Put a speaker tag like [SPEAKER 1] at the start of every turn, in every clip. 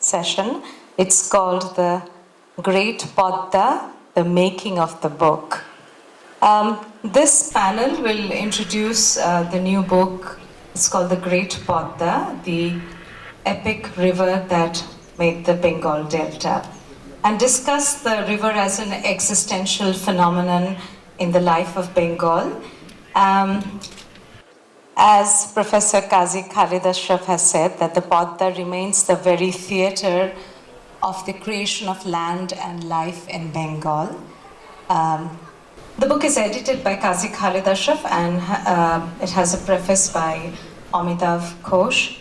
[SPEAKER 1] session. It's called the Great Padma, the Making of the Book. This panel will introduce the new book. It's called the Great Padma, the epic river that made the Bengal Delta, and discuss the river as an existential phenomenon in the life of Bengal. As Professor Qazi Khalid Ashraf has said, that the Padma remains the very theatre of the creation of land and life in Bengal. The book is edited by Qazi Khalid Ashraf, and it has a preface by Amitav Ghosh.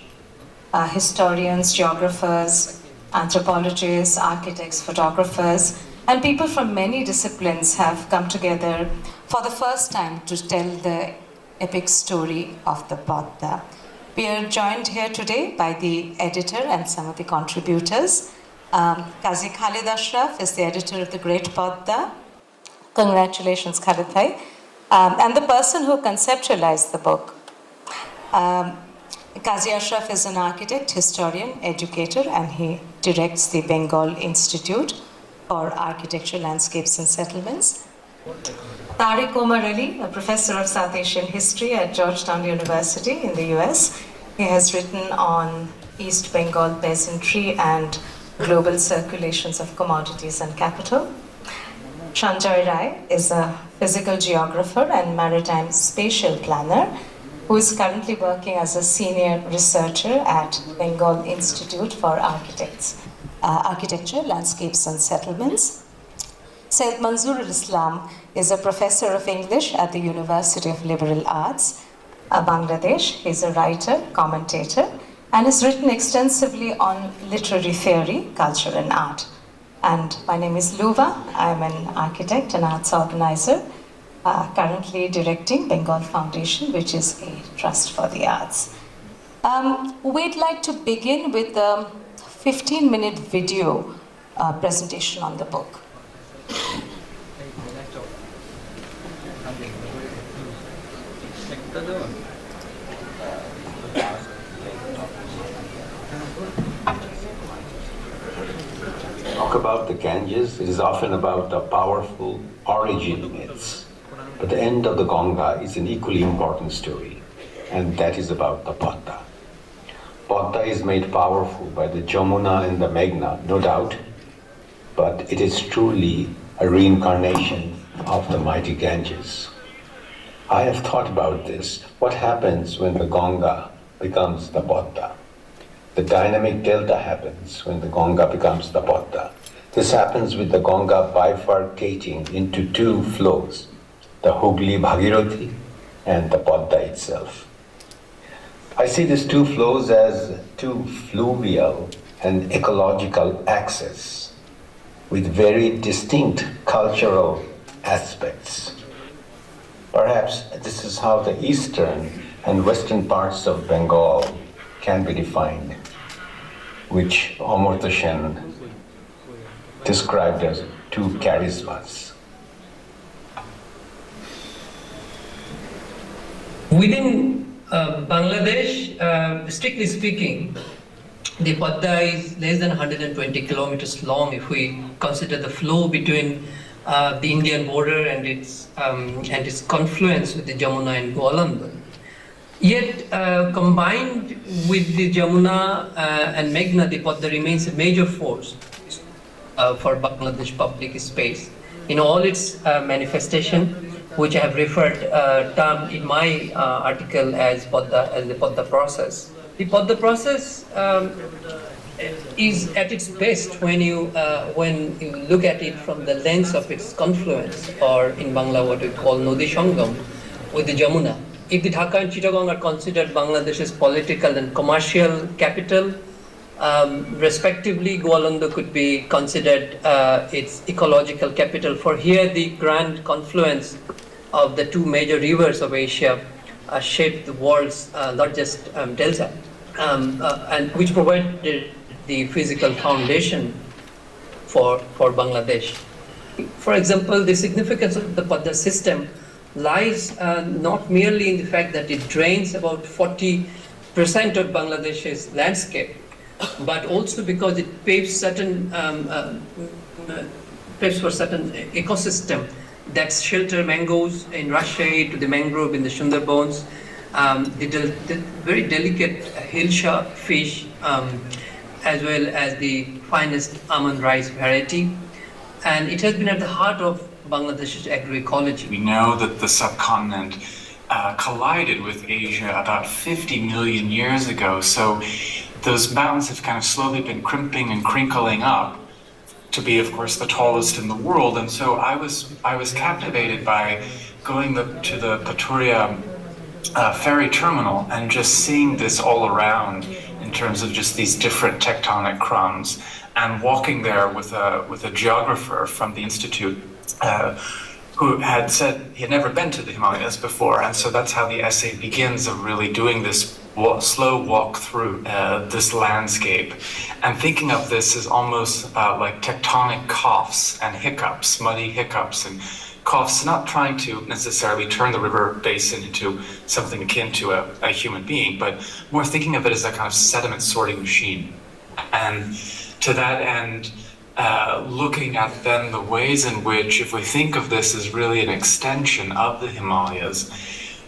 [SPEAKER 1] Historians, geographers, anthropologists, architects, photographers, and people from many disciplines have come together for the first time to tell the epic story of the Padma. We are joined here today by the editor and some of the contributors. Qazi Khalid Ashraf is the editor of the Great Padma. Congratulations, Khalid Bhai. And the person who conceptualized the book. Qazi Ashraf is an architect, historian, educator, and he directs the Bengal Institute for Architecture, Landscapes and Settlements. Tariq Omar Ali, a professor of South Asian history at Georgetown University in the US. He has written on East Bengal peasantry and global circulations of commodities and capital. Sanjay Rai is a physical geographer and maritime spatial planner who is currently working as a senior researcher at Bengal Institute for Architecture, Landscapes and Settlements. Syed Manzoor al-Islam is a professor of English at the University of Liberal Arts, Bangladesh. He's a writer, commentator, and has written extensively on literary theory, culture and art. And my name is Luva. I'm an architect and arts organizer, currently directing Bengal Foundation, which is a trust for the arts. We'd like to begin with a 15-minute video presentation on the book.
[SPEAKER 2] Talk about the Ganges, it is often about the powerful origin myths. But the end of the Ganga is an equally important story, and that is about the Padma. Padma is made powerful by the Jamuna and the Meghna, no doubt, but it is truly a reincarnation of the mighty Ganges. I have thought about this. What happens when the Ganga becomes the Padma? The dynamic delta happens when the Ganga becomes the Padma. This happens with the Ganga bifurcating into two flows, the Hooghly Bhagirathi and the Padma itself. I see these two flows as two fluvial and ecological axes with very distinct cultural aspects. Perhaps this is how the eastern and western parts of Bengal can be defined, which Amartya Sen described as two charismas.
[SPEAKER 3] Within Bangladesh, strictly speaking, the Padma is less than 120 kilometers long if we consider the flow between the Indian border and its confluence with the Jamuna and Goalanda. Yet, combined with the Jamuna and Meghna, the Padma remains a major force for Bangladesh public space. In all its manifestation, which I have referred termed in my article as the Padma process. The Padma process is at its best when you look at it from the lens of its confluence, or in Bangla what we call Nodi Sangam, with the Jamuna. If the Dhaka and Chittagong are considered Bangladesh's political and commercial capital, respectively, Goalanda could be considered its ecological capital. For here, the grand confluence of the two major rivers of Asia shaped the world's largest delta, and which provided the physical foundation for Bangladesh. For example, the significance of the Padma system lies not merely in the fact that it drains about 40% of Bangladesh's landscape, but also because it paves paves for certain ecosystem that shelter mangoes in Rajshahi to the mangrove in the Sundarbans, the very delicate hilsha fish, as well as the finest almond rice variety. And it has been at the heart of Bangladesh's agroecology.
[SPEAKER 4] We know that the subcontinent collided with Asia about 50 million years ago, so those mountains have kind of slowly been crimping and crinkling up to be, of course, the tallest in the world. And so I was captivated by going to the Paturia ferry terminal and just seeing this all around in terms of just these different tectonic crumbs, and walking there with a geographer from the institute who had said he had never been to the Himalayas before. And so that's how the essay begins, of really doing this slow walk through this landscape, and thinking of this as almost about like tectonic coughs and hiccups, muddy hiccups and coughs, not trying to necessarily turn the river basin into something akin to a human being, but more thinking of it as a kind of sediment sorting machine. And to that end, looking at then the ways in which, if we think of this as really an extension of the Himalayas,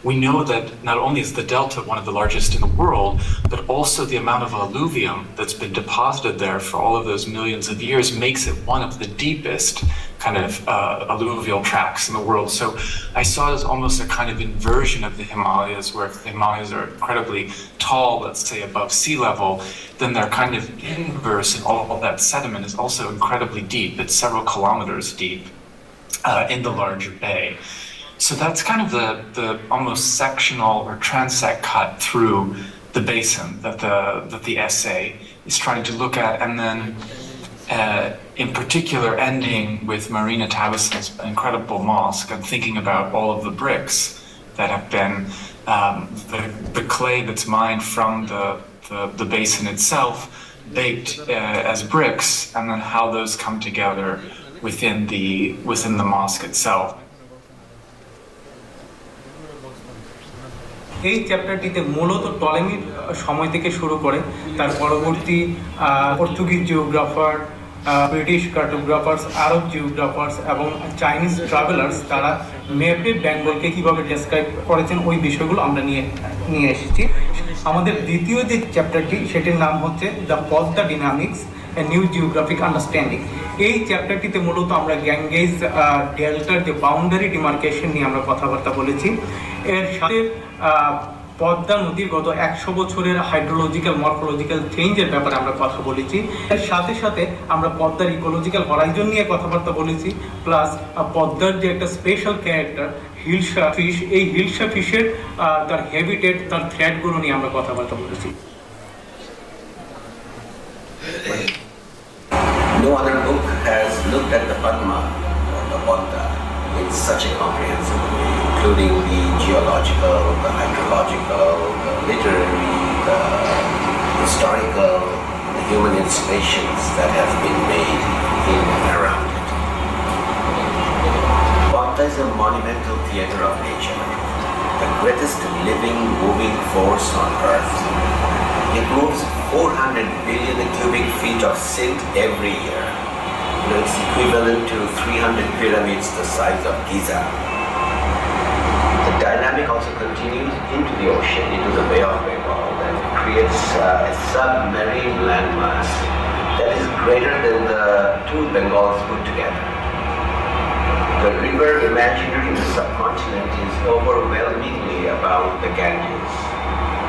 [SPEAKER 4] we know that not only is the delta one of the largest in the world, but also the amount of alluvium that's been deposited there for all of those millions of years makes it one of the deepest kind of alluvial tracts in the world. So I saw it as almost a kind of inversion of the Himalayas, where if the Himalayas are incredibly tall, let's say above sea level, then they're kind of inverse, and all of that sediment is also incredibly deep. It's several kilometers deep in the larger bay. So that's kind of the almost sectional or transect cut through the basin that the essay is trying to look at, and then in particular ending with Marina Tavison's incredible mosque and thinking about all of the bricks that have been the clay that's mined from the basin itself, baked as bricks, and then how those come together within the mosque itself.
[SPEAKER 5] এই চ্যাপ্টারটিতে মূলত টলেমির সময় থেকে শুরু করে তার পরবর্তী Portuguese জিওগ্রাফার, British কার্টোগ্রাফার্স, আরব জিওগ্রাফার্স এবং Chinese travellers তারা ম্যাপে বেঙ্গলকে কীভাবে ডেসক্রাইব করেছেন ওই বিষয়গুলো আমরা নিয়ে এসেছি। আমাদের দ্বিতীয় যে চ্যাপ্টারটি সেটির নাম হচ্ছে the Padma dynamics, a new geographic understanding. এই চ্যাপ্টারটিতে মূলত আমরা গ্যাঙ্গেজ ডেল্টার যে বাউন্ডারি ডিমার্কেশন নিয়ে আমরা কথাবার্তা বলেছি। এর সাথে পদ্মা নদীর গত 100 বছরের হাইড্রোলজিক্যাল মরফোলজিক্যাল চেঞ্জের ব্যাপারে আমরা কথা বলেছি। এর সাথে সাথে আমরা পদ্মার ইকোলজিক্যাল হরাইজন নিয়ে কথাবার্তা বলেছি, প্লাস পদ্মার যে একটা স্পেশাল ক্যারেক্টার হিলসা ফিশ, এই হিলসা ফিশের তার হ্যাবিটেট, তার থ্রেডগুলো নিয়ে আমরা কথাবার্তা বলেছি।
[SPEAKER 6] No other book has looked at the Padma or the Padma in such a comprehensive way, including the geological, the hydrological, the literary, the historical, the human installations that have been made in and around it. Padma is a monumental theater of nature, the greatest living, moving force on earth. It moves 400 billion cubic feet of silt every year. It's equivalent to 300 pyramids the size of Giza. The dynamic also continues into the ocean, into the Bay of Bengal, and creates a submarine landmass that is greater than the two Bengals put together. The river imaginary in the subcontinent is overwhelmingly about the Ganges.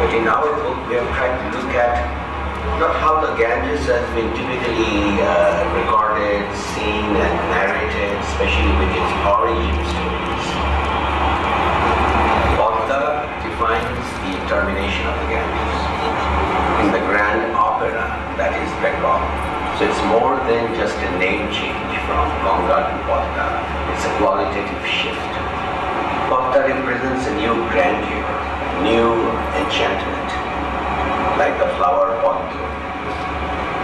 [SPEAKER 6] But in our book, we have tried to look at not how the Ganges has been typically recorded, seen, and narrated, especially with its origin stories. Padma defines the termination of the Ganges in the grand opera that is Bengal. So it's more than just a name change from Ganga to Padma. It's a qualitative shift. Padma represents a new grandeur, new enchantment, like the flower Padma.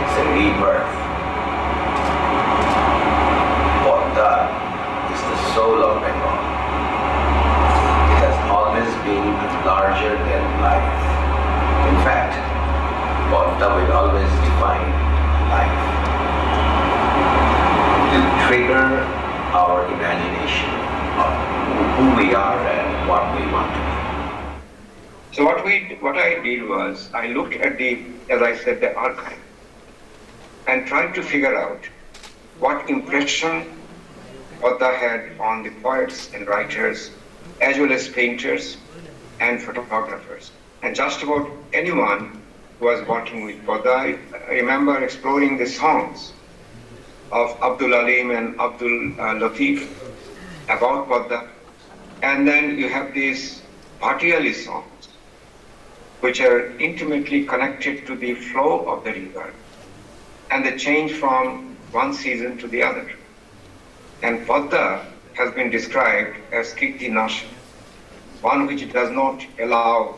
[SPEAKER 6] It's a rebirth. Padma is the soul of Bengal. It has always been larger than life. In fact, Padma will always define
[SPEAKER 7] what I did was I looked at as I said, the archive, and tried to figure out what impression Padma had on the poets and writers, as well as painters and photographers. And just about anyone who was working with Padma, I remember exploring the songs of Abdul Alim and Abdul Latif about Padma. And then you have these Bhatiyali songs, which are intimately connected to the flow of the river and the change from one season to the other. And Padma has been described as Kirti Nash, one which does not allow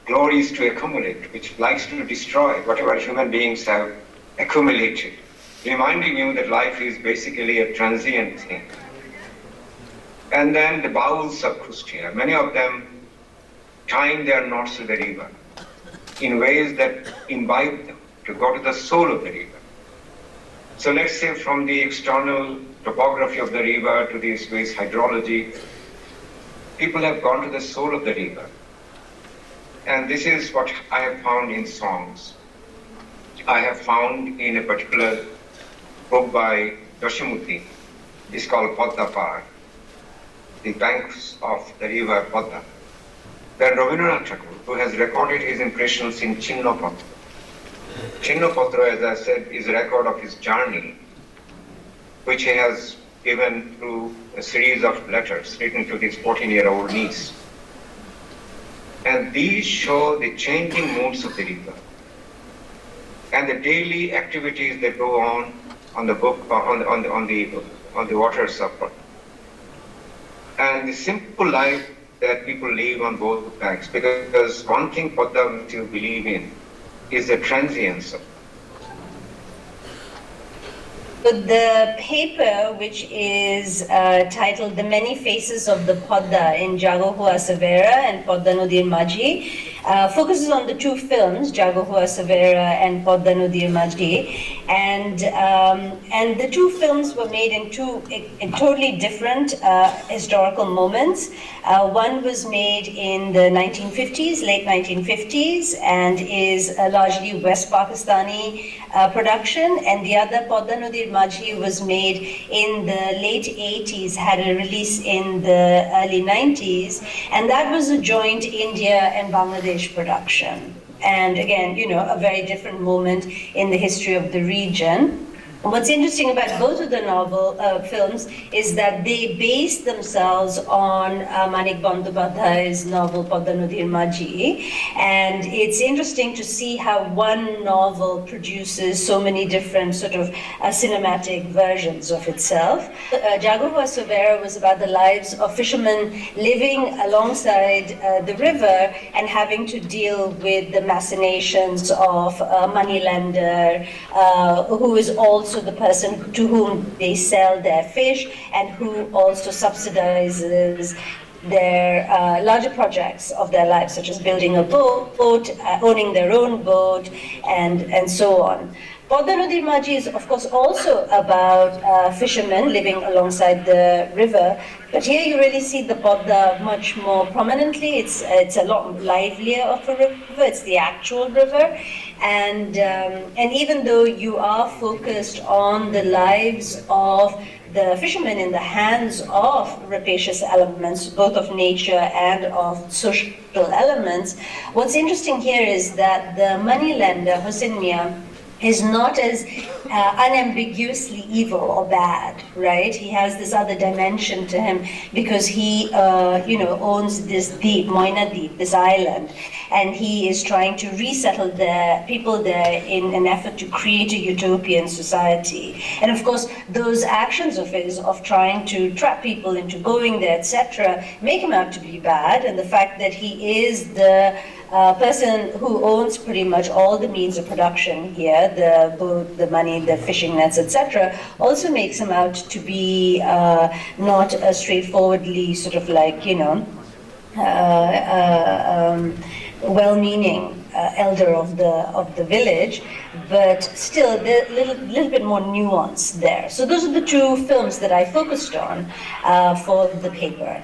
[SPEAKER 7] glories to accumulate, which likes to destroy whatever human beings have accumulated, reminding you that life is basically a transient thing. And then the bowels of Kustia, many of them tying their knots to the river in ways that imbibe them to go to the soul of the river. So let's say from the external topography of the river to the space hydrology, people have gone to the soul of the river. And this is what I have found in songs. I have found in a particular book by Yoshimuti, it's called Padma Par, the banks of the river Padma. Then Rabindranath Tagore, who has recorded his impressions in Chinnapatra. Chinnapatra, as I said, is a record of his journey, which he has given through a series of letters written to his 14-year-old niece. And these show the changing moods of the river and the daily activities that go on the book, on the waters of Padma. And the simple life that people live on both banks, because one thing Padma still believe in is the transience of.
[SPEAKER 8] The paper, which is titled The Many Faces of the Padma in Jago Hua Savera and Padma Nadir Majhi, focuses on the two films, Jago Hua Savera and Padma Nadir Majhi. And the two films were made in two totally different historical moments. One was made in the 1950s, late 1950s, and is largely West Pakistani production, and the other, Padma Nadir Majhi, was made in the late 80s, had a release in the early 90s, and that was a joint India and Bangladesh production. And again, you know, a very different moment in the history of the region. What's interesting about both of the films is that they base themselves on Manik Bandyopadhyay's novel Padma Nadir Majhi, and it's interesting to see how one novel produces so many different sort of cinematic versions of itself. Jago Hua Savera was about the lives of fishermen living alongside the river and having to deal with the machinations of a moneylender who is also the person to whom they sell their fish and who also subsidizes their larger projects of their lives, such as building a boat, owning their own boat, and so on. Padma Nadir Majhi is, of course, also about fishermen living alongside the river, but here you really see the Padma much more prominently. It's a lot livelier of a river. It's the actual river, and even though you are focused on the lives of the fishermen in the hands of rapacious elements, both of nature and of social elements, what's interesting here is that the moneylender Hussein Mia is not as unambiguously evil or bad, right? He has this other dimension to him because he, owns this deep, Moina Deep, this island, and he is trying to resettle the people there in an effort to create a utopian society. And of course, those actions of his, of trying to trap people into going there, etc., make him out to be bad, and the fact that he is the person who owns pretty much all the means of production here, the boat, the money, the fishing nets, etc., also makes him out to be not a straightforwardly sort of like, well-meaning elder of the village, but still there's a little bit more nuance there. So those are the two films that I focused on for the paper.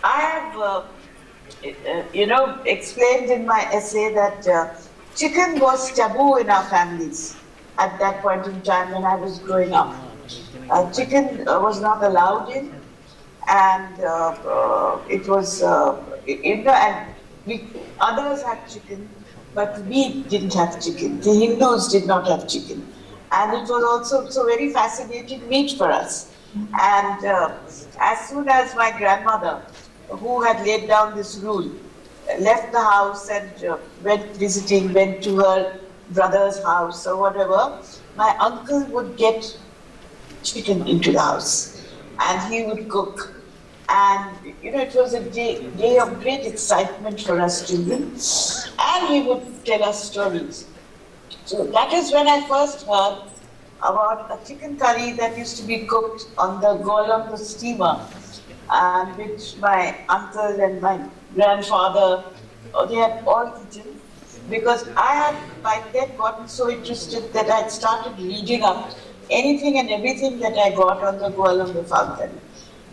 [SPEAKER 9] I have explained in my essay that chicken was taboo in our families at that point in time when I was growing up. Chicken was not allowed in, and it was, and others had chicken, but we didn't have chicken. The Hindus did not have chicken. And it was also so very fascinating meat for us. And as soon as my grandmother, who had laid down this rule, left the house and went to her brother's house or whatever, my uncle would get chicken into the house and he would cook. And it was a day of great excitement for us children. And he would tell us stories. So that is when I first heard about a chicken curry that used to be cooked on the golam, the steamer, and which my uncle and my grandfather, they had all eaten. Because I had by then gotten so interested that I started reading up anything and everything that I got on the golam, the fowl.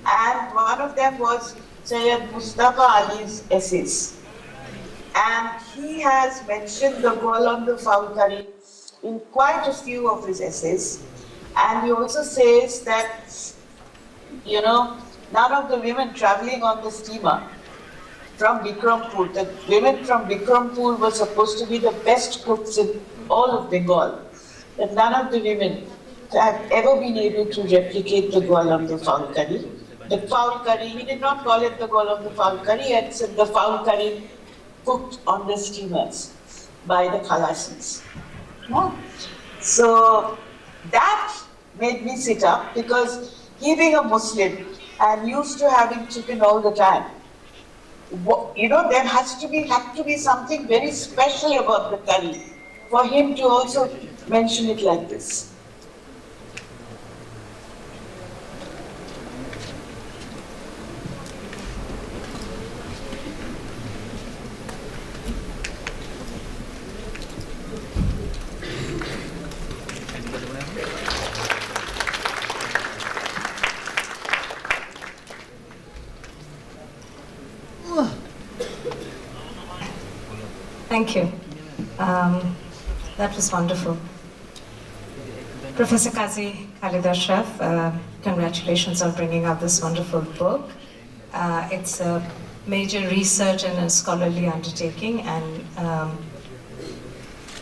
[SPEAKER 9] And one of them was Sayyid Mustafa Ali's essays. And he has mentioned the golam, the fowl curry in quite a few of his essays. And he also says that, none of the women traveling on the steamer from Bikrampur, the women from Bikrampur were supposed to be the best cooks in all of Bengal. That none of the women have ever been able to replicate the golam, the fowl curry. The fowl curry, he did not call it the golam, the fowl curry, he had said the fowl curry cooked on the steamers by the Khalasis. Yeah. So that made me sit up because he being a Muslim and used to having chicken all the time, there had to be something very special about the curry for him to also mention it like this.
[SPEAKER 1] Thank you. That was wonderful. Professor Qazi Khalid Ashraf, congratulations on bringing out this wonderful book. It's a major research and a scholarly undertaking, and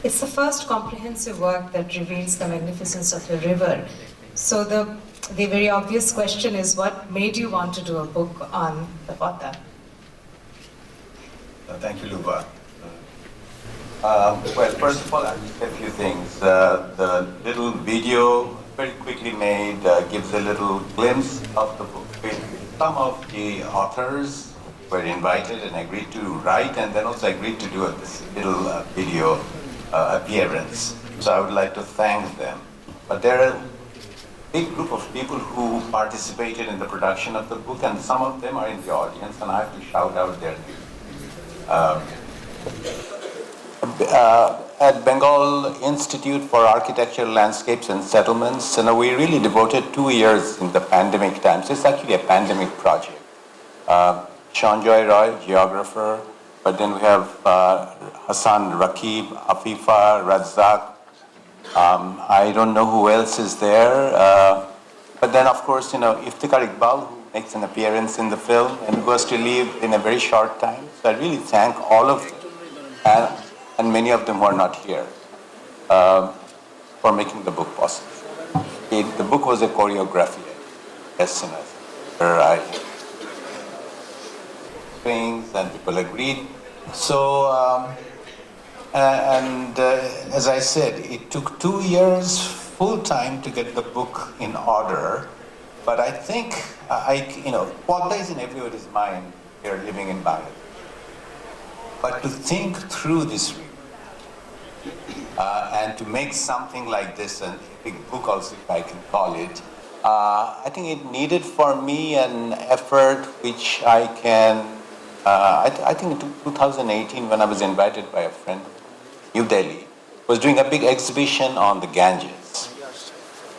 [SPEAKER 1] it's the first comprehensive work that reveals the magnificence of the river. So the very obvious question is, what made you want to do a book on the Padma?
[SPEAKER 2] Thank you, Luba. Well, first of all, I'll just say a few things. The little video, very quickly made, gives a little glimpse of the book. Some of the authors were invited and agreed to write, and then also agreed to do this little video appearance. So I would like to thank them. But there are a big group of people who participated in the production of the book, and some of them are in the audience, and I have to shout out their names. At Bengal Institute for Architecture, Landscapes and Settlements, we really devoted 2 years in the pandemic times. It's actually a pandemic project. Shanjoy Roy, geographer, but then we have Hassan Rakib, Afifa, Razzaq. I don't know who else is there. But then, of course, Iftikhar Iqbal, who makes an appearance in the film and who has to leave in a very short time. So I really thank all of them. And many of them who are not here, for making the book possible. The book was a choreography, yes, where I things and people agreed. So, as I said, it took 2 years full time to get the book in order. But I think, Padma is in everybody's mind here living in Bangladesh. But to think through this and to make something like this, a big book also, if I can call it, I think it needed for me an effort which I can, I think in 2018 when I was invited by a friend, New Delhi, was doing a big exhibition on the Ganges.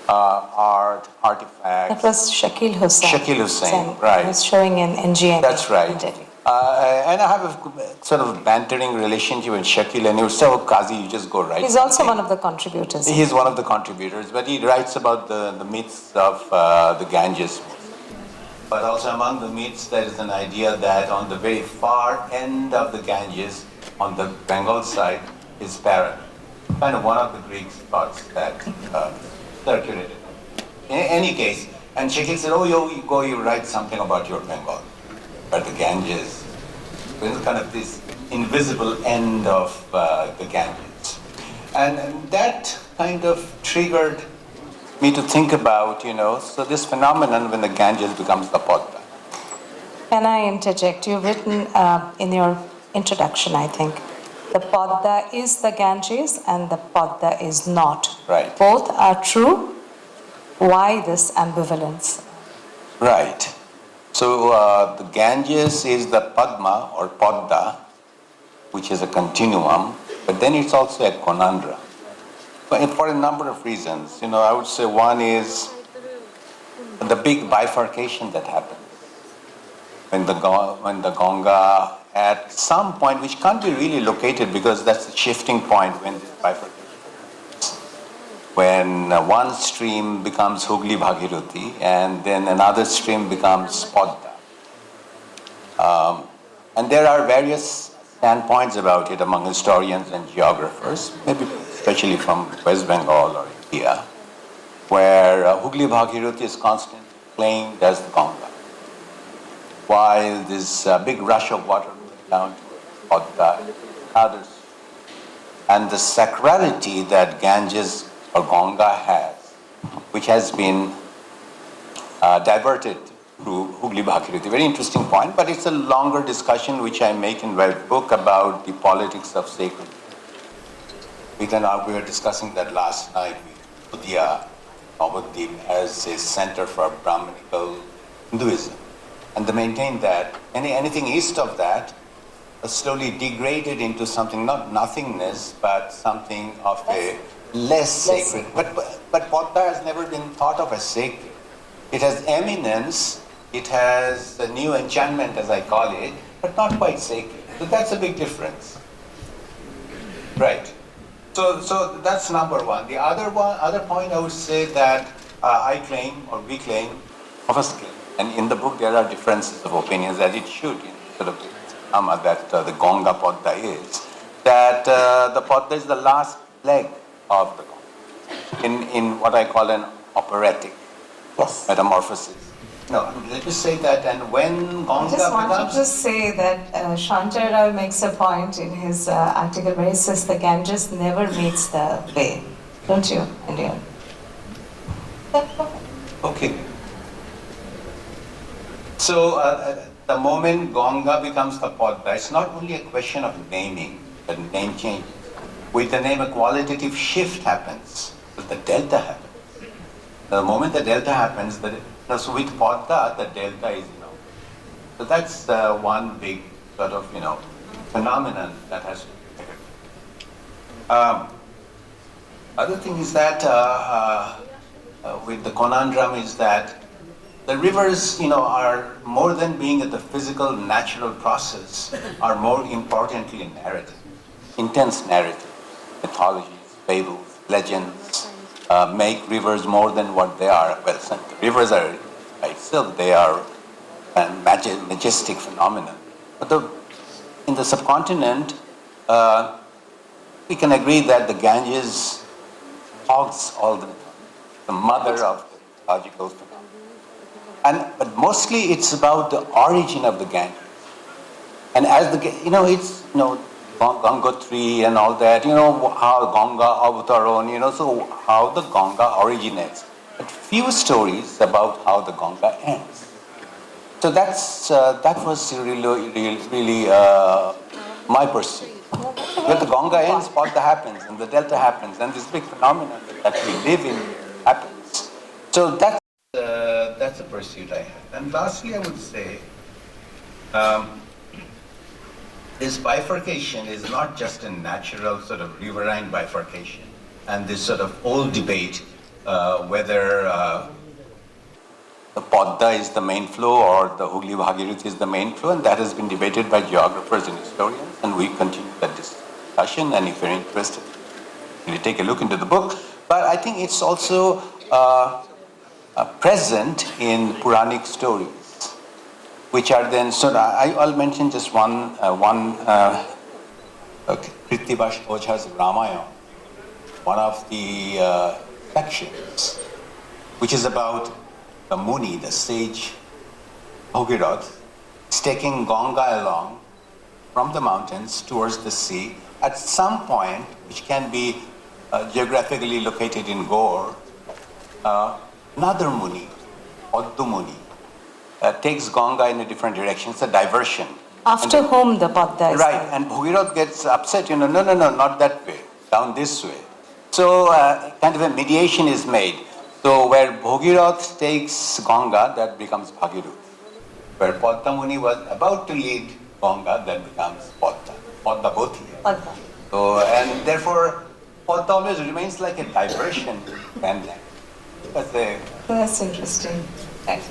[SPEAKER 2] Art, artifacts.
[SPEAKER 1] That was Shakil Hussain.
[SPEAKER 2] Shakil Hussain, right.
[SPEAKER 1] He was showing in NGN.
[SPEAKER 2] That's right.
[SPEAKER 1] In Delhi.
[SPEAKER 2] And I have a sort of bantering relationship with Shakil, and he would say, "Oh, Qazi, you just go right."
[SPEAKER 1] He's also one of the contributors.
[SPEAKER 2] He's one of the contributors, but he writes about the myths of the Ganges. But also among the myths, there is an idea that on the very far end of the Ganges, on the Bengal side, is Paran. Kind of one of the Greek spots that circulated. In any case, and Shakil said, "Oh, you go, you write something about your Bengal, but the Ganges, it's kind of this invisible end of the Ganges." And that kind of triggered me to think about, so this phenomenon when the Ganges becomes the Padma.
[SPEAKER 1] Can I interject? You've written in your introduction, I think, the Padma is the Ganges and the Padma is not.
[SPEAKER 2] Right.
[SPEAKER 1] Both are true. Why this ambivalence?
[SPEAKER 2] Right. So the Ganges is the Padma or Padma, which is a continuum, but then it's also a conundrum. But for a number of reasons. I would say one is the big bifurcation that happens when the Ganga at some point, which can't be really located because that's the shifting point when this bifurcation happens. When one stream becomes Hugli Bhagirathi and then another stream becomes Padma. And there are various standpoints about it among historians and geographers, maybe especially from West Bengal or India, where Hugli Bhagirathi is constantly claimed as the Ganga, while this big rush of water going down to Padma and others. And the sacrality that Ganges or Ganga has, which has been diverted through Hugli Bhagirathi. Very interesting point, but it's a longer discussion which I make in my book about the politics of sacred. We were discussing that last night with Udaya Navadvip as a center for Brahmanical Hinduism. And they maintain that anything east of that slowly degraded into something, not nothingness, but something of a less sacred. But Padma has never been thought of as sacred. It has eminence, it has a new enchantment, as I call it, but not quite sacred. So that's a big difference. Right. So that's number one. The other point I would say that I claim, or we claim, of a scale, and in the book there are differences of opinions that it should, sort of that the Ganga Padma is, that the Padma is the last leg of the Ganga, in what I call an operatic metamorphosis. No, let me say that, and when Ganga
[SPEAKER 1] I just wanted
[SPEAKER 2] becomes...
[SPEAKER 1] to say that Shantanu Rao makes a point in his article where he says the Ganges never meets the way. Don't you, India?
[SPEAKER 2] Okay. So the moment Ganga becomes the Padma, it's not only a question of naming, but name change. With the name, a qualitative shift happens, but the delta happens. The moment the delta happens, so with Padma, the delta is, So that's one big sort of, phenomenon that has to be taken. Other thing is that with the conundrum is that the rivers, are more than being the physical, natural process, are more importantly narrative, intense narrative, mythologies, fables, legends, make rivers more than what they are. Well, the rivers are by itself, they are a majestic phenomenon. But in the subcontinent, we can agree that the Ganges hogs all the mother of the mythological phenomenon. But mostly it's about the origin of the Ganges. And as it's, Gangotri and all that, how Ganga Avataron, so how the Ganga originates. But few stories about how the Ganga ends. So that was really my pursuit. When the Ganga ends, Padma happens, and the delta happens, and this big phenomenon that we live in happens. So that's a pursuit I have. And lastly, I would say, this bifurcation is not just a natural sort of riverine bifurcation, and this sort of old debate whether the Podda is the main flow or the Hooghly Bhagirathi is the main flow, and that has been debated by geographers and historians, and we continue that discussion, and if you're interested, you take a look into the book. But I think it's also present in Puranic stories, which are then, so I'll mention just one Krittibash Ojha's Ramayana, one of the sections, which is about the Muni, the sage Bhagirath, is taking Ganga along from the mountains towards the sea. At some point, which can be geographically located in Gaur, another Muni, Oddu Muni, takes Ganga in a different direction. It's a diversion.
[SPEAKER 1] After whom the Padda is
[SPEAKER 2] right,
[SPEAKER 1] there.
[SPEAKER 2] and Bhagirath gets upset, no, not that way, down this way. So kind of a mediation is made. So where Bhagirath takes Ganga, that becomes Bhagirath. Where Padda Muni was about to lead Ganga, that becomes Padda. Padda both here.
[SPEAKER 1] Padda.
[SPEAKER 2] So, and therefore, Padda always remains like a diversion. And
[SPEAKER 1] that's interesting. Right.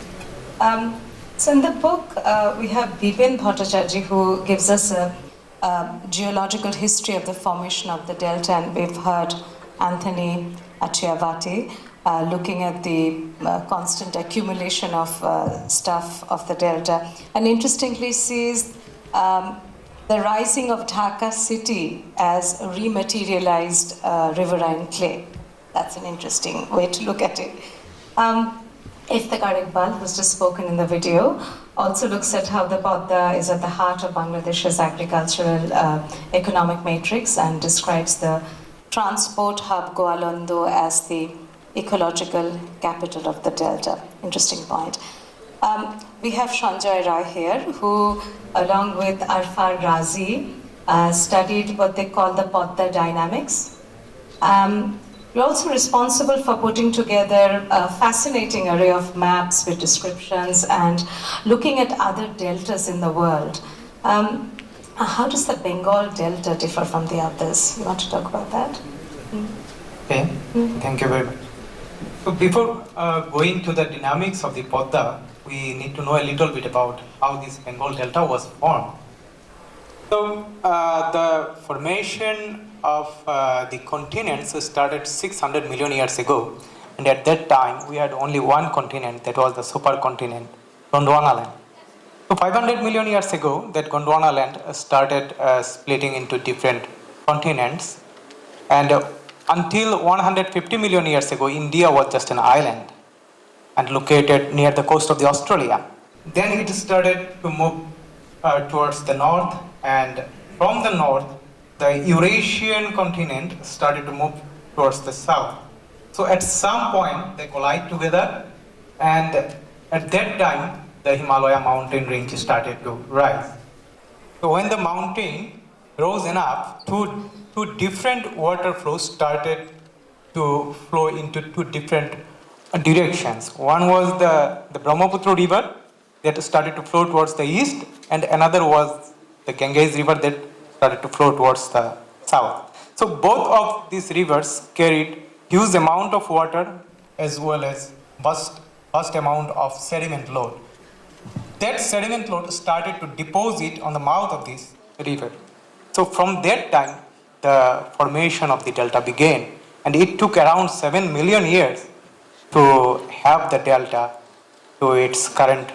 [SPEAKER 1] So in the book, we have Bipin Bhattacharya, who gives us a geological history of the formation of the delta, and we've heard Anthony Achyavati looking at the constant accumulation of stuff of the delta, and interestingly sees the rising of Dhaka city as a rematerialized riverine clay. That's an interesting way to look at it. Iftikhar Iqbal, who's just spoken in the video, also looks at how the Padda is at the heart of Bangladesh's agricultural economic matrix and describes the transport hub Goalando as the ecological capital of the delta. Interesting point. We have Sanjay Rai here, who, along with Arfar Razi, studied what they call the Padda dynamics. You're also responsible for putting together a fascinating array of maps with descriptions and looking at other deltas in the world. How does the Bengal Delta differ from the others? You want to talk about that?
[SPEAKER 5] Okay, thank you very much. So before going to the dynamics of the Padda, we need to know a little bit about how this Bengal Delta was formed. So the formation of the continents started 600 million years ago, and at that time we had only one continent, that was the supercontinent, Gondwana land. So 500 million years ago, that Gondwana land started splitting into different continents, and until 150 million years ago, India was just an island and located near the coast of the Australia. Then it started to move towards the north, and from the north, the Eurasian continent started to move towards the south. So at some point, they collide together, and at that time, the Himalaya mountain range started to rise. So when the mountain rose enough, two different water flows started to flow into two different directions. One was the Brahmaputra river that started to flow towards the east, and another was the Ganges river that started to flow towards the south. So both of these rivers carried huge amount of water as well as vast amount of sediment load. That sediment load started to deposit on the mouth of this river. So from that time, the formation of the delta began, and it took around 7 million years to have the delta to its current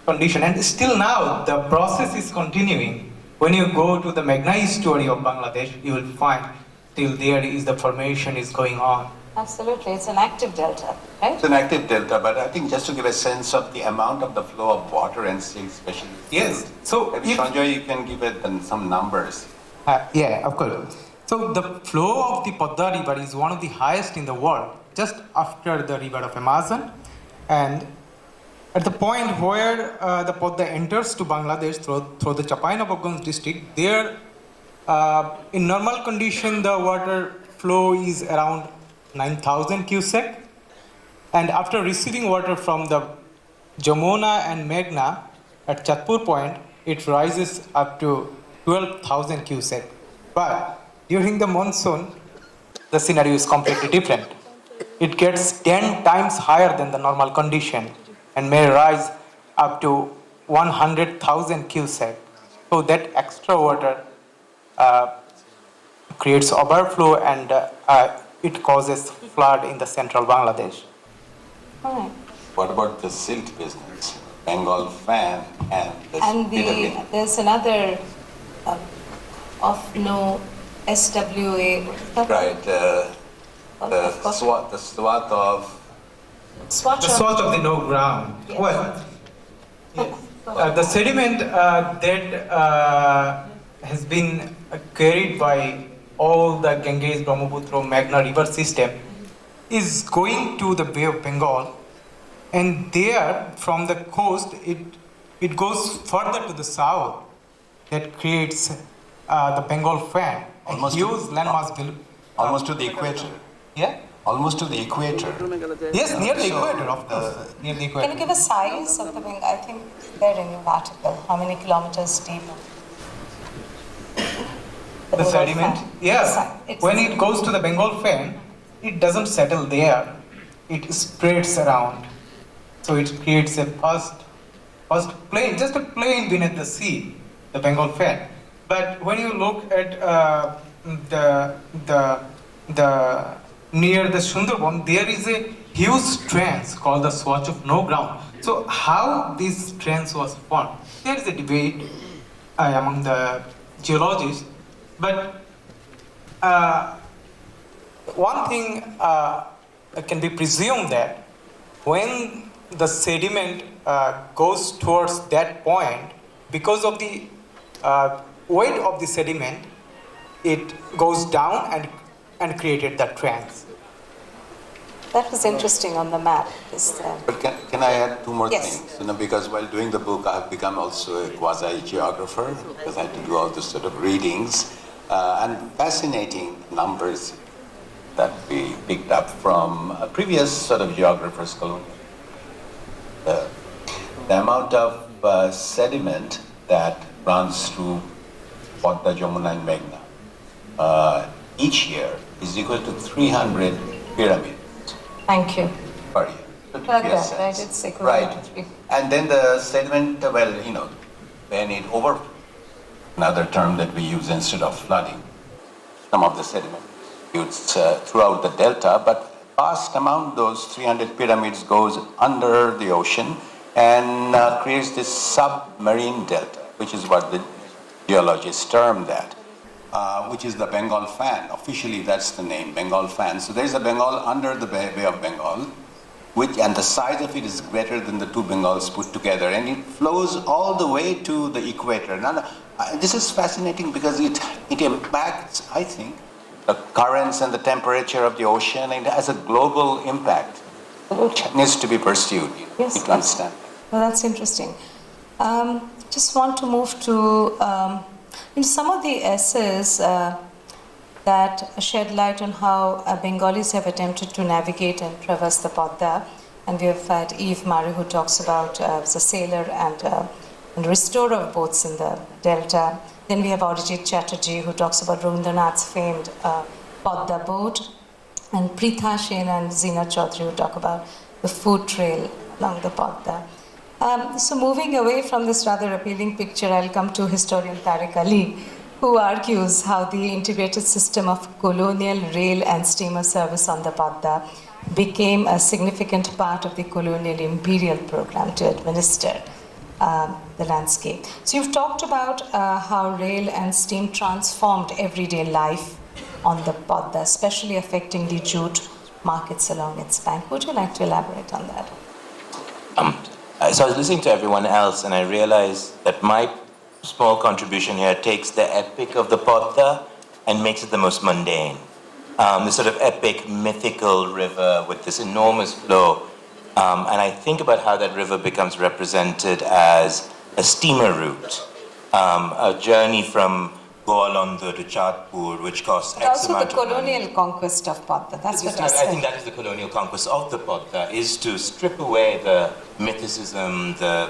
[SPEAKER 5] condition. And still now, the process is continuing. When you go to the Meghna story of Bangladesh, you will find still there is the formation is going on.
[SPEAKER 1] Absolutely, it's an active delta, right?
[SPEAKER 2] It's an active delta, but I think just to give a sense of the amount of the flow of water and sea, especially.
[SPEAKER 5] Yes. So
[SPEAKER 2] maybe Sanjay, you can give it some numbers.
[SPEAKER 5] Yeah, of course. So the flow of the Padda river is one of the highest in the world, just after the river of Amazon. And at the point where the Padda enters to Bangladesh through the Champainabogganj district, there in normal condition the water flow is around 9,000 cubic, and after receiving water from the Jamuna and Meghna at Chatpur point, it rises up to 12,000 cubic. But during the monsoon, the scenario is completely different. It gets 10 times higher than the normal condition. and may rise up to 100,000 cusack. So that extra water creates overflow and it causes flood in the central Bangladesh.
[SPEAKER 1] All right.
[SPEAKER 2] What about the silt business? Bengal fan and
[SPEAKER 1] There's another of no SWA.
[SPEAKER 2] right. The swath of
[SPEAKER 5] The swath of the no ground.
[SPEAKER 1] Yes.
[SPEAKER 5] Well, the sediment that has been carried by all the Ganges, Brahmaputra, Meghna river system is going to the Bay of Bengal, and there from the coast it goes further to the south. That creates the Bengal fan,
[SPEAKER 2] Almost
[SPEAKER 5] a huge landmass.
[SPEAKER 2] almost to the equator.
[SPEAKER 5] Yeah.
[SPEAKER 2] Almost to the equator.
[SPEAKER 5] Yes, near the equator, of course. Near the equator.
[SPEAKER 1] Can you give a size of the Bengal? I think there in your article. How many kilometers deep?
[SPEAKER 5] The
[SPEAKER 1] Bengal
[SPEAKER 5] sediment?
[SPEAKER 1] fan.
[SPEAKER 5] Yeah.
[SPEAKER 1] It's-
[SPEAKER 5] When it goes to the Bengal fan, it doesn't settle there. It spreads around. So it creates a first plain, just a plain beneath the sea, the Bengal fan. But when you look at the near the Sundarban, there is a huge strands called the swatch of no ground. So how this strands was formed? There is a debate among the geologists, but one thing can be presumed that when the sediment goes towards that point, because of the weight of the sediment, it goes down and created that trends.
[SPEAKER 1] That was interesting on the map.
[SPEAKER 2] But can I add two more
[SPEAKER 1] Yes.
[SPEAKER 2] things? Because while doing the book, I've become also a quasi-geographer because I had to do all this sort of readings and fascinating numbers that we picked up from previous sort of geographers' column. The amount of sediment that runs through Padma, Jamuna, and Meghna each year is equal to 300 pyramids.
[SPEAKER 1] Thank you.
[SPEAKER 2] Per year. So to
[SPEAKER 1] Like
[SPEAKER 2] give a
[SPEAKER 1] that,
[SPEAKER 2] sense.
[SPEAKER 1] right? It's equivalent to three.
[SPEAKER 2] And then the sediment, when it over, another term that we use instead of flooding, some of the sediment it's throughout the delta, but vast amount those 300 pyramids goes under the ocean and creates this submarine delta, which is what the geologists term that. Which is the Bengal fan. Officially, that's the name, Bengal fan. So there's a Bengal under the Bay of Bengal, and the size of it is greater than the two Bengals put together, and it flows all the way to the equator. Now, this is fascinating because it impacts, I think, the currents and the temperature of the ocean, and it has a global impact, which needs to be pursued.
[SPEAKER 1] Yes.
[SPEAKER 2] You need to understand.
[SPEAKER 1] Well, that's interesting. Just want to move to some of the essays that shed light on how Bengalis have attempted to navigate and traverse the Padma. And we have had Eve Murray, who talks about the sailor and restorer of boats in the delta. Then we have Arijit Chatterjee, who talks about Rabindranath's famed Padma boat. And Pritha Sen and Zina Chaudhary, who talk about the food trail along the Padma. So moving away from this rather appealing picture, I'll come to historian Tariq Ali, who argues how the integrated system of colonial rail and steamer service on the Padma became a significant part of the colonial imperial program to administer the landscape. So you've talked about how rail and steam transformed everyday life on the Padma, especially affecting the jute markets along its bank. Would you like to elaborate on that?
[SPEAKER 10] So I was listening to everyone else, and I realized that my small contribution here takes the epic of the Padma and makes it the most mundane. The sort of epic, mythical river with this enormous flow. And I think about how that river becomes represented as a steamer route, a journey from Goalanda to Chatpur, which costs X
[SPEAKER 1] Also
[SPEAKER 10] amount
[SPEAKER 1] the
[SPEAKER 10] of money.
[SPEAKER 1] colonial conquest of Padma. That's what I
[SPEAKER 10] I
[SPEAKER 1] said.
[SPEAKER 10] think that is the colonial conquest of the Padma, is to strip away the mythicism, the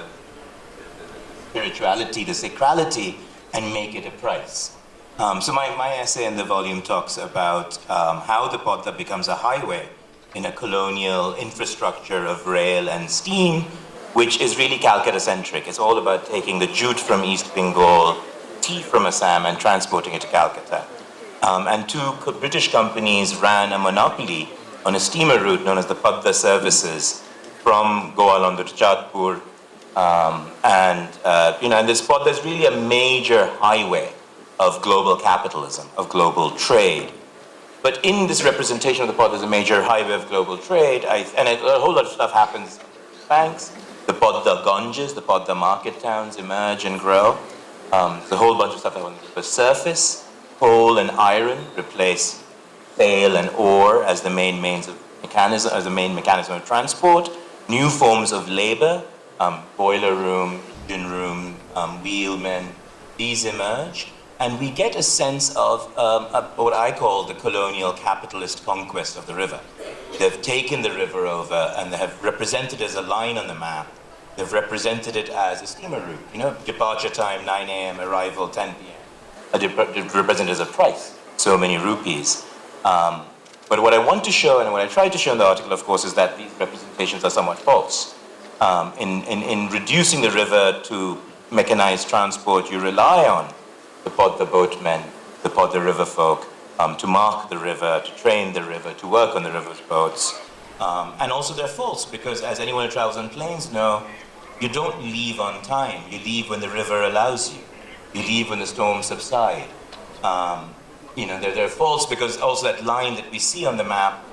[SPEAKER 10] spirituality, the sacrality, and make it a price. So my essay in the volume talks about how the Padma becomes a highway in a colonial infrastructure of rail and steam, which is really Calcutta-centric. It's all about taking the jute from East Bengal, tea from Assam, and transporting it to Calcutta. And two British companies ran a monopoly on a steamer route known as the Padma services from Goa, London to Jodhpur. And this Padma is really a major highway of global capitalism, of global trade. But in this representation of the Padma as a major highway of global trade, a whole lot of stuff happens. Banks, the Padma Ganges, the Padma market towns emerge and grow. There's a whole bunch of stuff that happens. The surface, coal and iron replace sail and oar as the main mechanism of transport. New forms of labor, boiler room, engine room, wheelmen, these emerge. And we get a sense of what I call the colonial capitalist conquest of the river. They've taken the river over and they have represented it as a line on the map. They've represented it as a steamer route, departure time 9 a.m., arrival 10 p.m. They represent it as a price, so many rupees. But what I want to show, and what I tried to show in the article, of course, is that these representations are somewhat false. In reducing the river to mechanized transport, you rely on the Padma boatmen, the Padma river folk, to mark the river, to train the river, to work on the river's boats. And also they're false, because as anyone who travels on planes know, you don't leave on time. You leave when the river allows you. You leave when the storms subside. They're false because also that line that we see on the map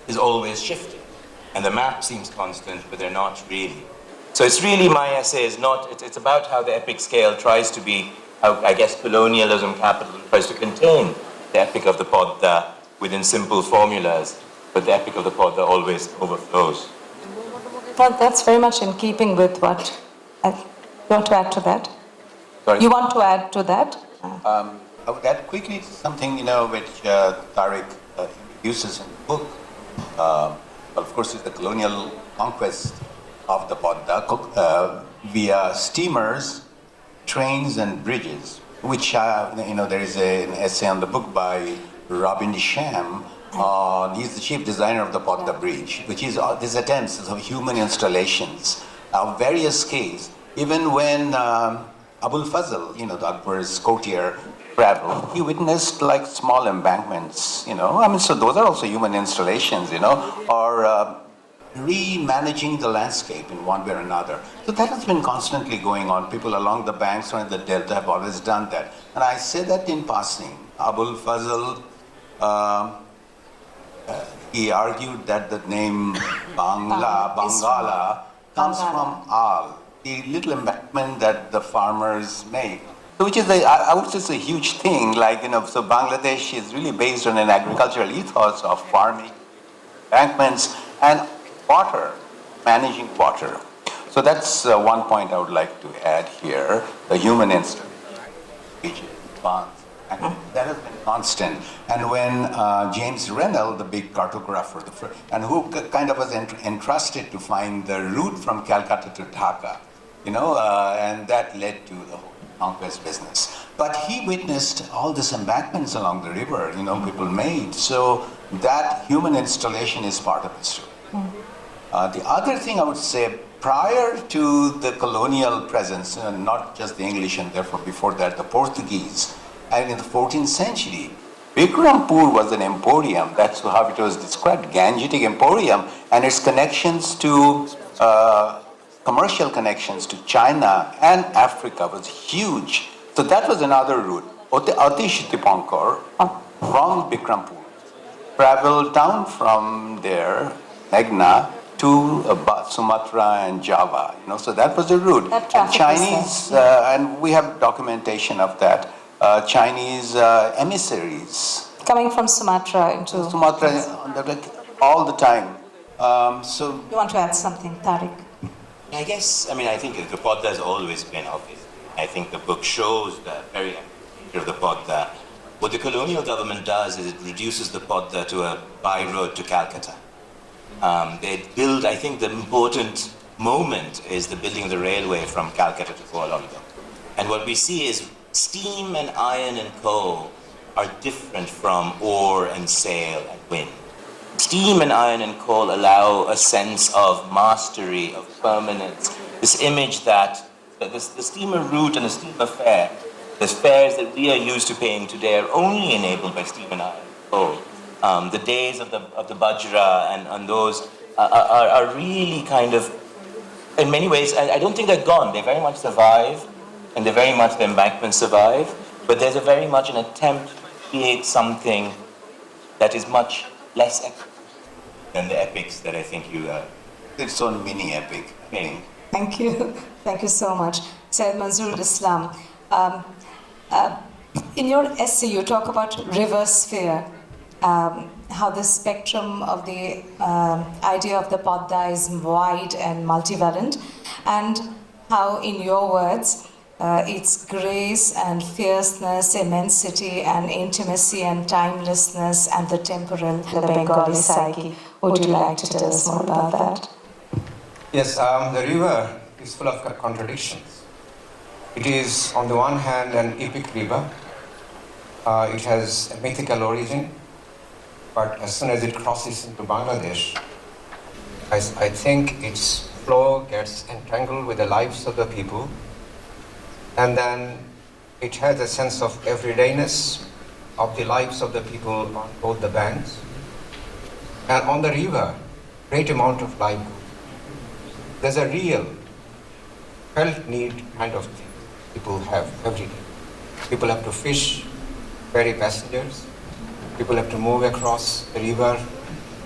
[SPEAKER 10] is always shifting. And the map seems constant, but they're not really. So it's really, my essay is not, it's about how the epic scale tries to be, how I guess colonialism, capitalism tries to contain the epic of the Padma within simple formulas, but the epic of the Padma always overflows.
[SPEAKER 1] Well, that's very much in keeping with what, you want to add to that?
[SPEAKER 2] Sorry?
[SPEAKER 1] You want to add to that?
[SPEAKER 2] I would add quickly to something, which Tariq uses in the book. Of course, it's the colonial conquest of the Padma via steamers, trains, and bridges, which, there is an essay on the book by Robin Sham. He's the chief designer of the Padma Bridge, which is these attempts of human installations of various scales. Even when Abul Fazl, the Akbar's courtier, traveled, he witnessed like small embankments, so those are also human installations, or re-managing the landscape in one way or another. So that has been constantly going on. People along the banks or in the delta have always done that. And I say that in passing. Abul Fazl, he argued that the name Bangala comes from Al, the little embankment that the farmers make. Which is, I would say, it's a huge thing. So Bangladesh is really based on an agricultural ethos of farming, embankments, and water, managing water. So that's one point I would like to add here, the human instinct, which is advanced. And that has been constant. And when James Rennell, the big cartographer, and who kind of was entrusted to find the route from Calcutta to Dhaka, and that led to the whole conquest business. But he witnessed all these embankments along the river, people made. So that human installation is part of history. The other thing I would say, prior to the colonial presence, not just the English and therefore before that the Portuguese, and in the 14th century, Bikrampur was an emporium. That's how it was described, Gangetic emporium, and its connections to commercial connections to China and Africa was huge. So that was another route. Atish Dipankar from Bikrampur traveled down from there, Meghna, to Sumatra and Java. So that was the route. And Chinese, and we have documentation of that. Chinese emissaries
[SPEAKER 1] Coming from Sumatra into...
[SPEAKER 2] Sumatra all the time. So
[SPEAKER 1] You want to add something, Tariq?
[SPEAKER 10] I think the Padma has always been obvious. I think the book shows the very nature of the Padma. What the colonial government does is it reduces the Padma to a by-road to Calcutta. They build, I think the important moment is the building of the railway from Calcutta to Kuala Lumpur. And what we see is steam and iron and coal are different from ore and sail and wind. Steam and iron and coal allow a sense of mastery, of permanence, this image that the steamer route and the steamer fare, the fares that we are used to paying today are only enabled by steam and iron. The days of the Bajra and those are really kind of, in many ways, I don't think they're gone. They very much survive, and they very much, the embankments survive, but there's a very much an attempt to create something that is much less epic than the epics that I think you
[SPEAKER 2] Its own mini epic, I think.
[SPEAKER 1] Thank you. Thank you so much. Said Manzoor Islam. In your essay, you talk about river sphere, how the spectrum of the idea of the Padma is wide and multivalent, and how, in your words, its grace and fierceness, immensity and intimacy and timelessness and the temporal, the Bengali psyche. Would you like to tell us more about that?
[SPEAKER 11] Yes, the river is full of contradictions. It is, on the one hand, an epic river. It has a mythical origin, but as soon as it crosses into Bangladesh, I think its flow gets entangled with the lives of the people, and then it has a sense of everydayness of the lives of the people on both the banks. And on the river, great amount of life. There's a real felt need kind of thing people have every day. People have to fish, ferry passengers. People have to move across the river.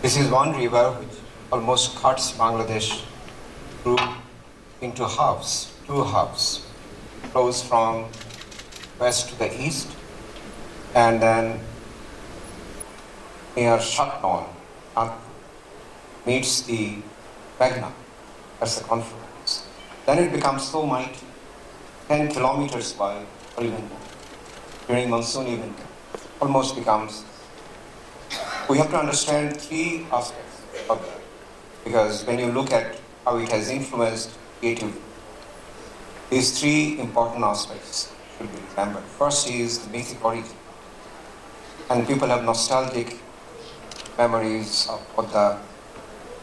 [SPEAKER 11] This is one river which almost cuts Bangladesh through into halves, two halves. Flows from west to the east, and then near Shatnon meets the Padma. That's the confluence. Then it becomes so mighty, 10 kilometers wide, or even more. During monsoon even, almost becomes. We have to understand three aspects of that, because when you look at how it has influenced creativity, these three important aspects should be remembered. First is the mythic origin, and people have nostalgic memories of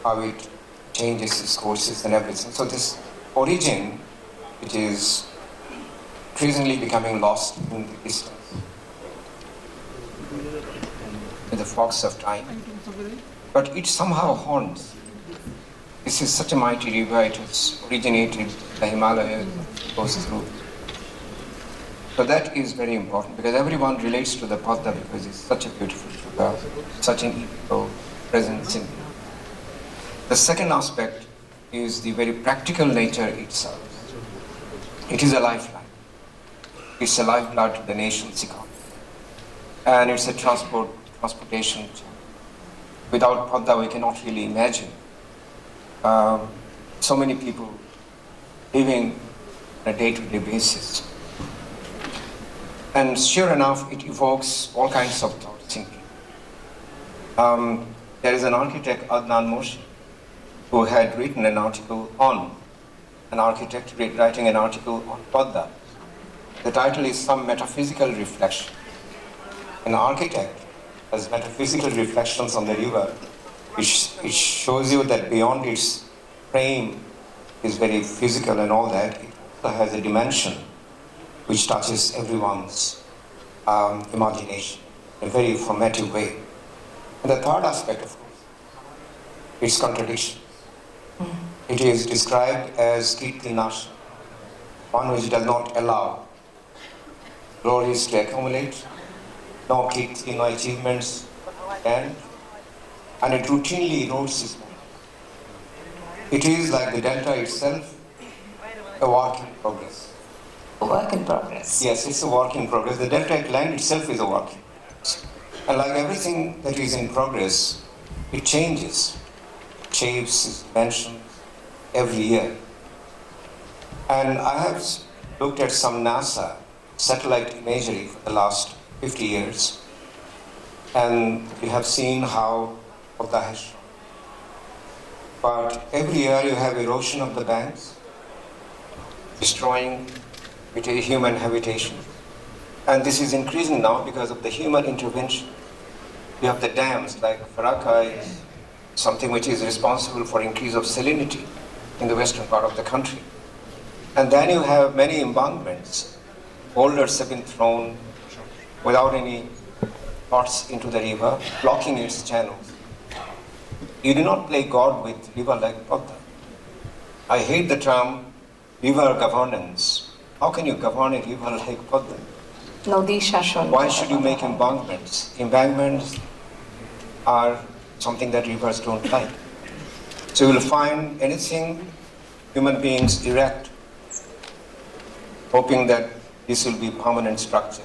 [SPEAKER 11] how it changes its courses and everything. So this origin, which is increasingly becoming lost in the distance, in the fogs of time, but it somehow haunts. This is such a mighty river, it has originated the Himalayas, goes through. So that is very important, because everyone relates to the Padma because it's such a beautiful river, such an equal presence in it. The second aspect is the very practical nature itself. It is a lifeline. It's a lifeblood to the nation's economy. And it's a transportation channel. Without Padma, we cannot really imagine so many people living on a day-to-day basis. And sure enough, it evokes all kinds of thoughts in people. There is an architect, Adnan Moshi, who had written an article on an architect writing an article on Padma. The title is Some Metaphysical Reflection. An architect has metaphysical reflections on the river, which shows you that beyond its frame is very physical and all that, it also has a dimension which touches everyone's imagination in a very formative way. And the third aspect, of course, is contradiction. It is described as Kirti Nasha, one which does not allow glories to accumulate, no Kirti, no achievements, and it routinely erodes his mind. It is like the delta itself, a work in progress.
[SPEAKER 1] A work in progress.
[SPEAKER 11] Yes, it's a work in progress. The delta land itself is a work in progress. And like everything that is in progress, it changes, shapes, its dimensions every year. And I have looked at some NASA satellite imagery for the last 50 years, and we have seen how Padma has shrunk. But every year you have erosion of the banks, destroying human habitation. And this is increasing now because of the human intervention. You have the dams, like Faraka is something which is responsible for increase of salinity in the western part of the country. And then you have many embankments. Boulders have been thrown without any thoughts into the river, blocking its channels. You do not play God with river like Padma. I hate the term river governance. How can you govern a river like Padma?
[SPEAKER 1] Nodi Shashon.
[SPEAKER 11] Why should you make embankments? Embankments are something that rivers don't like. So you will find anything human beings erect, hoping that this will be permanent structure,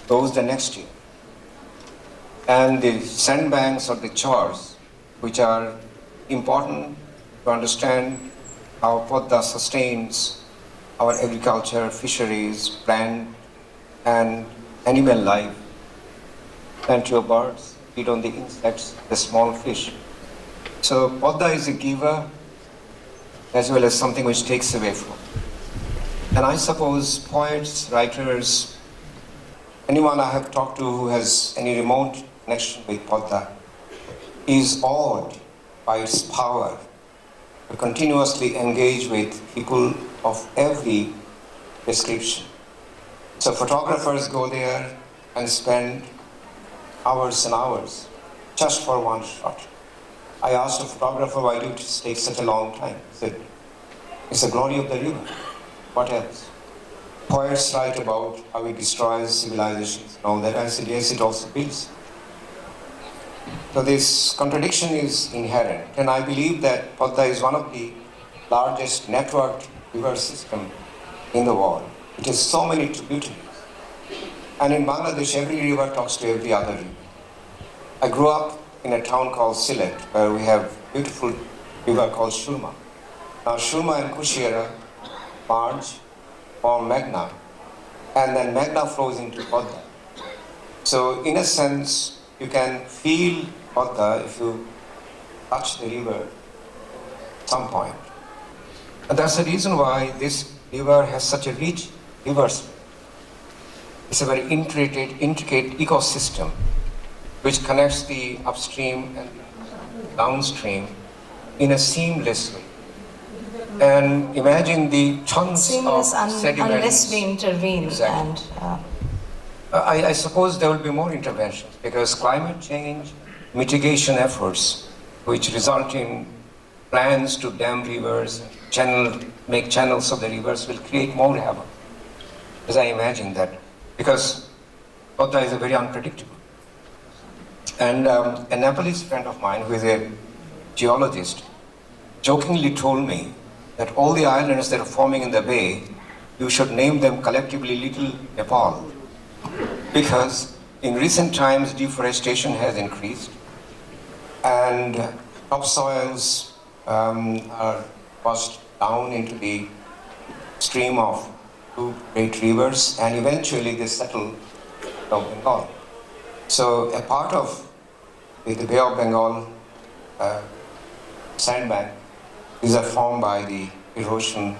[SPEAKER 11] goes the next year. And the sandbanks or the chores, which are important to understand how Padma sustains our agriculture, fisheries, plant and animal life, plenty of birds feed on the insects, the small fish. So Padma is a giver as well as something which takes away from. And I suppose poets, writers, anyone I have talked to who has any remote connection with Padma is awed by its power to continuously engage with people of every description. So photographers go there and spend hours and hours just for one shot. I asked a photographer, why do it take such a long time? He said, it's the glory of the river. What else? Poets write about how it destroys civilizations and all that. I said, yes, it also builds. So this contradiction is inherent. And I believe that Padma is one of the largest networked river systems in the world. It has so many tributaries. And in Bangladesh, every river talks to every other river. I grew up in a town called Sylhet, where we have a beautiful river called Surma. Now Surma and Kushiera merge, form Meghna, and then Meghna flows into Padma. So in a sense, you can feel Padma if you touch the river at some point. And that's the reason why this river has such a rich river space. It's a very intricate ecosystem which connects the upstream and downstream in a seamless way. And imagine the tons
[SPEAKER 1] Seamless
[SPEAKER 11] of sediments.
[SPEAKER 1] unless we intervene.
[SPEAKER 11] Exactly.
[SPEAKER 1] And
[SPEAKER 11] I suppose there will be more interventions because climate change mitigation efforts, which result in plans to dam rivers, make channels of the rivers, will create more havoc. As I imagine that, because Padma is a very unpredictable. And a Nepalese friend of mine, who is a geologist, jokingly told me that all the islands that are forming in the bay, you should name them collectively Little Nepal. Because in recent times, deforestation has increased and topsoils are washed down into the stream of two great rivers, and eventually they settle in Bengal. So a part of the Bay of Bengal sandbank is formed by the erosion,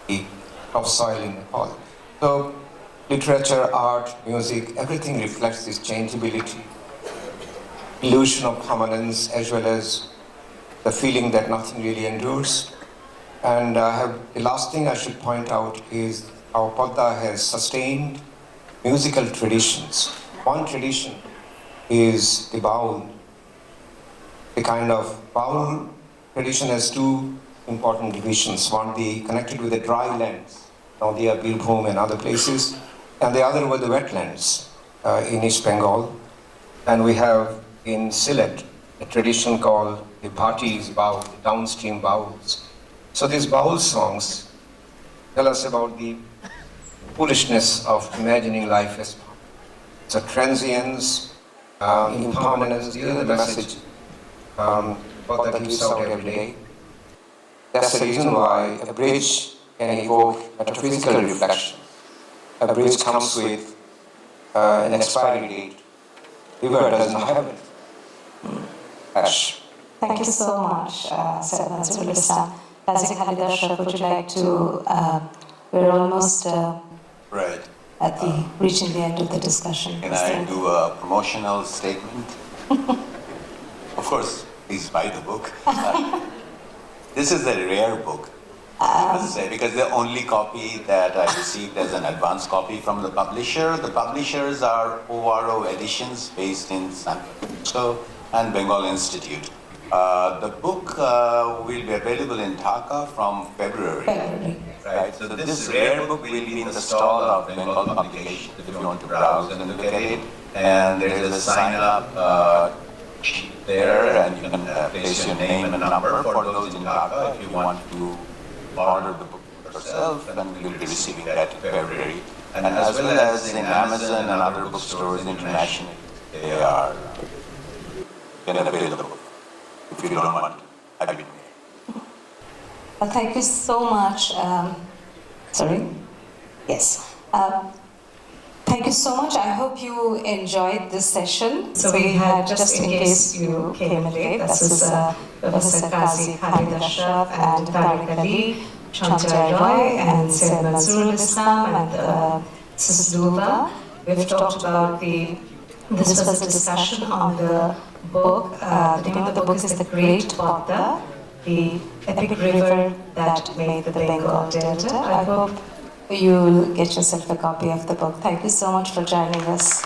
[SPEAKER 11] the topsoil in Nepal. So literature, art, music, everything reflects this changeability, illusion of permanence, as well as the feeling that nothing really endures. And the last thing I should point out is how Padma has sustained musical traditions. One tradition is the baul. The kind of baul tradition has two important divisions. One, connected with the dry lands, Nadia, Birbhum and other places, and the other were the wetlands in East Bengal. And we have in Sylhet a tradition called the Bhati's baul, the downstream bauls. So these baul songs tell us about the foolishness of imagining life as so transience, impermanence, these are the message that gives out every day. That's the reason why a bridge can evoke metaphysical reflection. A bridge comes with an expiry date. River does not have it.
[SPEAKER 1] thank you so much, Sayyid Nazrul Islam. Kazi Khalid Ashraf, would you like to, we're almost
[SPEAKER 2] Right.
[SPEAKER 1] at the reaching the end of the discussion.
[SPEAKER 2] Can I do a promotional statement? Of course, please buy the book. This is a rare book.
[SPEAKER 10] Because the only copy that I received as an advance copy from the publisher, the publishers are ORO Editions based in San Francisco and Bengal Institute. The book will be available in Dhaka from February. Right, so this rare book will be in the stall of Bengal Publications if you want to browse and look at it. And there is a sign up sheet there, and you can place your name and number for those in Dhaka if you want to order the book yourself, and you'll be receiving that in February. And as well as in Amazon and other bookstores internationally, they are available if you don't want to have it.
[SPEAKER 1] Well, thank you so much. Sorry? Yes. Thank you so much. I hope you enjoyed this session. So we had, just in case you came in late, this is Professor Qazi Khalid Ashraf and Tariq Ali, Chanchai Roy and Syed Mansoor Islam and Sis Duva. We've talked about this was a discussion on the book. The name of the book is The Great Padma, the epic river that made the Bengal Delta. I hope you'll get yourself a copy of the book. Thank you so much for joining us.